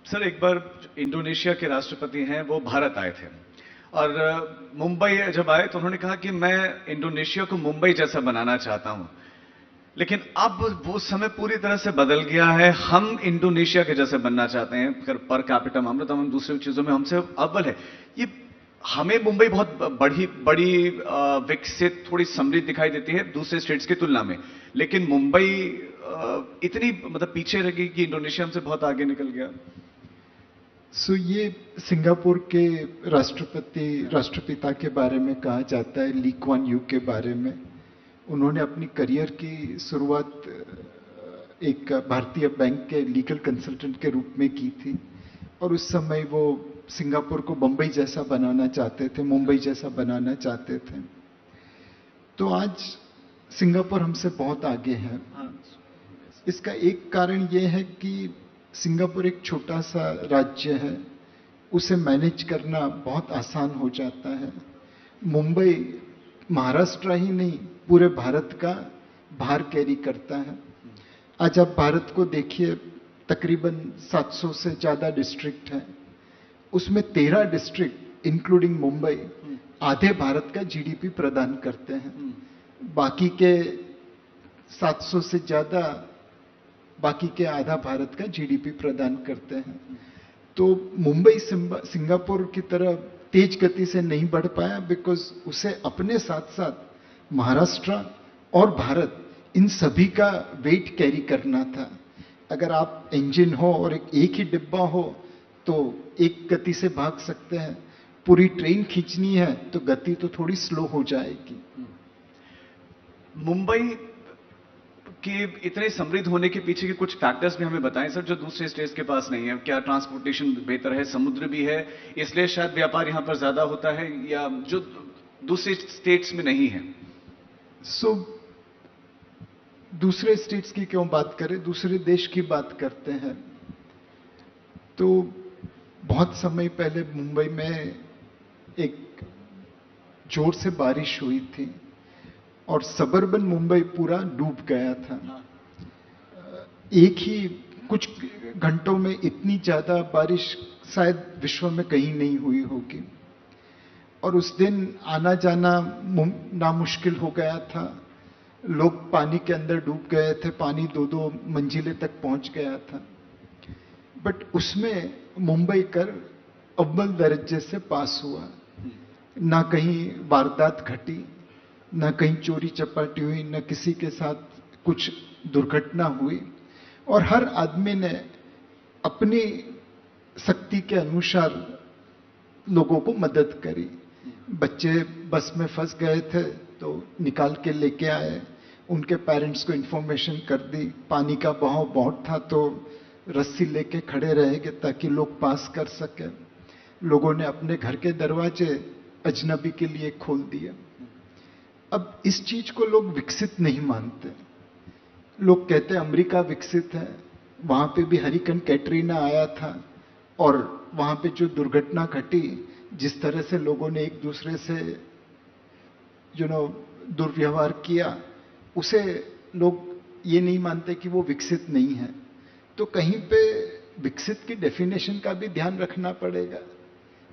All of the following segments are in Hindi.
सर, एक बार इंडोनेशिया के राष्ट्रपति हैं, वो भारत आए थे और मुंबई जब आए तो उन्होंने कहा कि मैं इंडोनेशिया को मुंबई जैसा बनाना चाहता हूं। लेकिन अब वो समय पूरी तरह से बदल गया है। हम इंडोनेशिया के जैसे बनना चाहते हैं। पर कैपिटा मामला तो हम दूसरी चीजों में हमसे अव्वल है। ये हमें मुंबई बहुत बड़ी बड़ी विकसित, थोड़ी समृद्ध दिखाई देती है दूसरे स्टेट्स की तुलना में। लेकिन मुंबई इतनी मतलब पीछे रह गई कि इंडोनेशिया हमसे बहुत आगे निकल गया। ये सिंगापुर के राष्ट्रपिता के बारे में कहा जाता है, ली क्वान यू के बारे में। उन्होंने अपनी करियर की शुरुआत एक भारतीय बैंक के लीगल कंसल्टेंट के रूप में की थी और उस समय वो सिंगापुर को बंबई जैसा बनाना चाहते थे, मुंबई जैसा बनाना चाहते थे। तो आज सिंगापुर हमसे बहुत आगे है। इसका एक कारण ये है कि सिंगापुर एक छोटा सा राज्य है, उसे मैनेज करना बहुत आसान हो जाता है। मुंबई महाराष्ट्र ही नहीं, पूरे भारत का भार कैरी करता है। आज आप भारत को देखिए, तकरीबन 700 से ज्यादा डिस्ट्रिक्ट हैं, उसमें 13 डिस्ट्रिक्ट इंक्लूडिंग मुंबई आधे भारत का जीडीपी प्रदान करते हैं। बाकी के 700 से ज्यादा, बाकी के आधा भारत का जीडीपी प्रदान करते हैं। तो मुंबई सिंगापुर की तरह तेज गति से नहीं बढ़ पाया बिकॉज उसे अपने साथ साथ महाराष्ट्र और भारत, इन सभी का वेट कैरी करना था। अगर आप इंजन हो और एक ही डिब्बा हो तो एक गति से भाग सकते हैं, पूरी ट्रेन खींचनी है तो गति तो थोड़ी स्लो हो जाएगी। मुंबई कि इतने समृद्ध होने के पीछे के कुछ फैक्टर्स भी हमें बताएं सर, जो दूसरे स्टेट्स के पास नहीं है। क्या ट्रांसपोर्टेशन बेहतर है, समुद्र भी है, इसलिए शायद व्यापार यहां पर ज्यादा होता है, या जो दूसरे स्टेट्स में नहीं है? दूसरे स्टेट्स की क्यों बात करें, दूसरे देश की बात करते हैं। तो बहुत समय पहले मुंबई में एक जोर से बारिश हुई थी और सबर्बन मुंबई पूरा डूब गया था। एक ही कुछ घंटों में इतनी ज्यादा बारिश शायद विश्व में कहीं नहीं हुई होगी और उस दिन आना जाना नामुश्किल हो गया था। लोग पानी के अंदर डूब गए थे, पानी 2-2 मंजिलें तक पहुंच गया था। बट उसमें मुंबई कर अव्वल दर्जे से पास हुआ। ना कहीं वारदात घटी, न कहीं चोरी चपाटी हुई, न किसी के साथ कुछ दुर्घटना हुई और हर आदमी ने अपनी शक्ति के अनुसार लोगों को मदद करी। बच्चे बस में फंस गए थे तो निकाल के लेके आए, उनके पेरेंट्स को इन्फॉर्मेशन कर दी। पानी का बहाव बहुत था तो रस्सी लेके खड़े रहेंगे ताकि लोग पास कर सके। लोगों ने अपने घर के दरवाजे अजनबी के लिए खोल दिए। अब इस चीज को लोग विकसित नहीं मानते। लोग कहते हैं अमेरिका विकसित है, वहां पे भी हरिकेन कैटरीना आया था और वहां पे जो दुर्घटना घटी, जिस तरह से लोगों ने एक दूसरे से दुर्व्यवहार किया, उसे लोग ये नहीं मानते कि वो विकसित नहीं है। तो कहीं पे विकसित की डेफिनेशन का भी ध्यान रखना पड़ेगा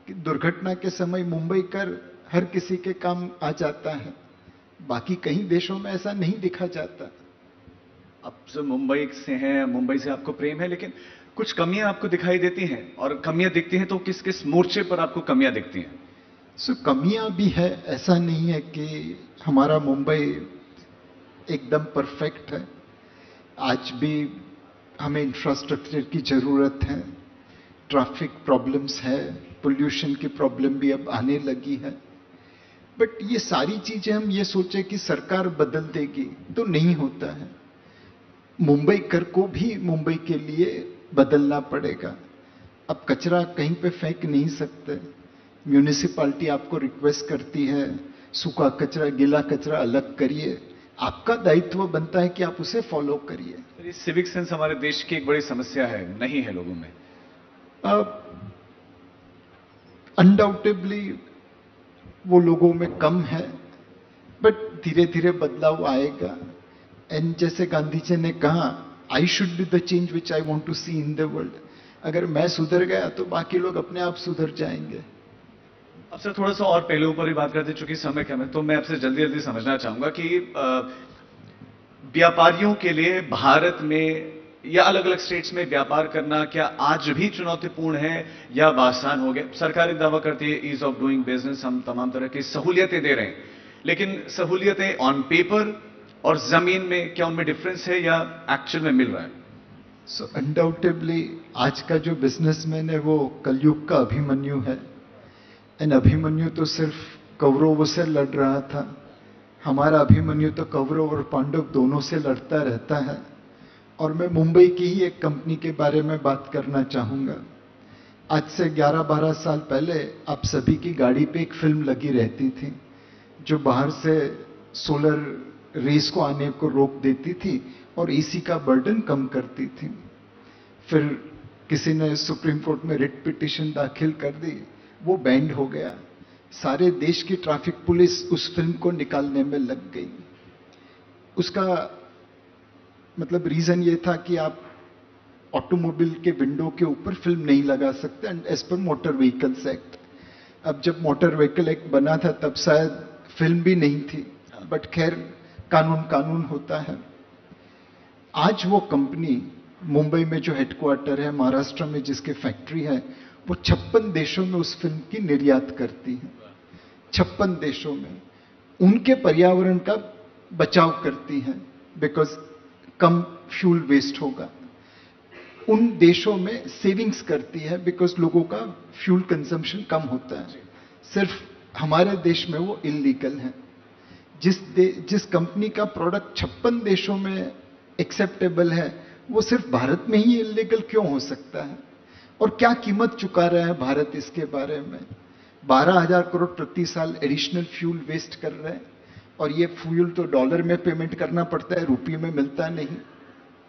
कि दुर्घटना के समय मुंबई कर हर किसी के काम आ जाता है, बाकी कहीं देशों में ऐसा नहीं दिखा जाता। अब सर मुंबई से हैं, मुंबई से आपको प्रेम है, लेकिन कुछ कमियां आपको दिखाई देती हैं, और कमियां दिखती हैं तो किस किस मोर्चे पर आपको कमियां दिखती हैं? कमियां भी है, ऐसा नहीं है कि हमारा मुंबई एकदम परफेक्ट है। आज भी हमें इंफ्रास्ट्रक्चर की जरूरत है, ट्रैफिक प्रॉब्लम्स है, पोल्यूशन की प्रॉब्लम भी अब आने लगी है। बट ये सारी चीजें हम ये सोचे कि सरकार बदल देगी तो नहीं होता है। मुंबई कर को भी मुंबई के लिए बदलना पड़ेगा। अब कचरा कहीं पे फेंक नहीं सकते। म्यूनिसिपैलिटी आपको रिक्वेस्ट करती है सूखा कचरा गीला कचरा अलग करिए, आपका दायित्व बनता है कि आप उसे फॉलो करिए। ये सिविक सेंस हमारे देश की एक बड़ी समस्या है, नहीं है लोगों में। अनडाउटेबली वो लोगों में कम है, बट धीरे धीरे बदलाव आएगा। एंड जैसे गांधी जी ने कहा, I should be the change which I want to see in the world. अगर मैं सुधर गया तो बाकी लोग अपने आप सुधर जाएंगे। आपसे थोड़ा सा और पहलुओं पर ही बात करते, चूंकि समय कम है, तो मैं आपसे जल्दी जल्दी समझना चाहूंगा कि व्यापारियों के लिए भारत में या अलग अलग स्टेट्स में व्यापार करना क्या आज भी चुनौतीपूर्ण है या आसान हो गया? सरकार एक दावा करती है ईज ऑफ डूइंग बिजनेस, हम तमाम तरह की सहूलियतें दे रहे हैं, लेकिन सहूलियतें ऑन पेपर और जमीन में क्या उनमें डिफरेंस है या एक्चुअल में मिल रहा है? सो अनडाउटेबली आज का जो बिजनेसमैन है वो कलयुग का अभिमन्यु है। एंड अभिमन्यु तो सिर्फ कौरवों से लड़ रहा था, हमारा अभिमन्यु तो कौरव और पांडव दोनों से लड़ता रहता है। और मैं मुंबई की ही एक कंपनी के बारे में बात करना चाहूंगा। आज से 11-12 साल पहले आप सभी की गाड़ी पे एक फिल्म लगी रहती थी जो बाहर से सोलर रेस को आने को रोक देती थी और एसी का बर्डन कम करती थी। फिर किसी ने सुप्रीम कोर्ट में रिट पिटीशन दाखिल कर दी, वो बैंड हो गया। सारे देश की ट्रैफिक पुलिस उस फिल्म को निकालने में लग गई। उसका मतलब रीजन ये था कि आप ऑटोमोबाइल के विंडो के ऊपर फिल्म नहीं लगा सकते and as per motor vehicles act. अब जब मोटर व्हीकल एक्ट बना था तब शायद फिल्म भी नहीं थी, बट खैर कानून कानून होता है। आज वो कंपनी मुंबई में जो हेडक्वार्टर है, महाराष्ट्र में जिसकी फैक्ट्री है, वो 56 देशों में उस फिल्म की निर्यात करती है। 56 देशों में उनके पर्यावरण का बचाव करती है बिकॉज कम फ्यूल वेस्ट होगा। उन देशों में सेविंग्स करती है बिकॉज लोगों का फ्यूल कंजम्पशन कम होता है। सिर्फ हमारे देश में वो इलीगल है। जिस कंपनी का प्रोडक्ट 56 देशों में एक्सेप्टेबल है वो सिर्फ भारत में ही इलीगल क्यों हो सकता है? और क्या कीमत चुका रहा है भारत इसके बारे में? 12,000 करोड़ प्रति साल एडिशनल फ्यूल वेस्ट कर रहे हैं और ये फ्यूल तो डॉलर में पेमेंट करना पड़ता है, रुपये में मिलता नहीं।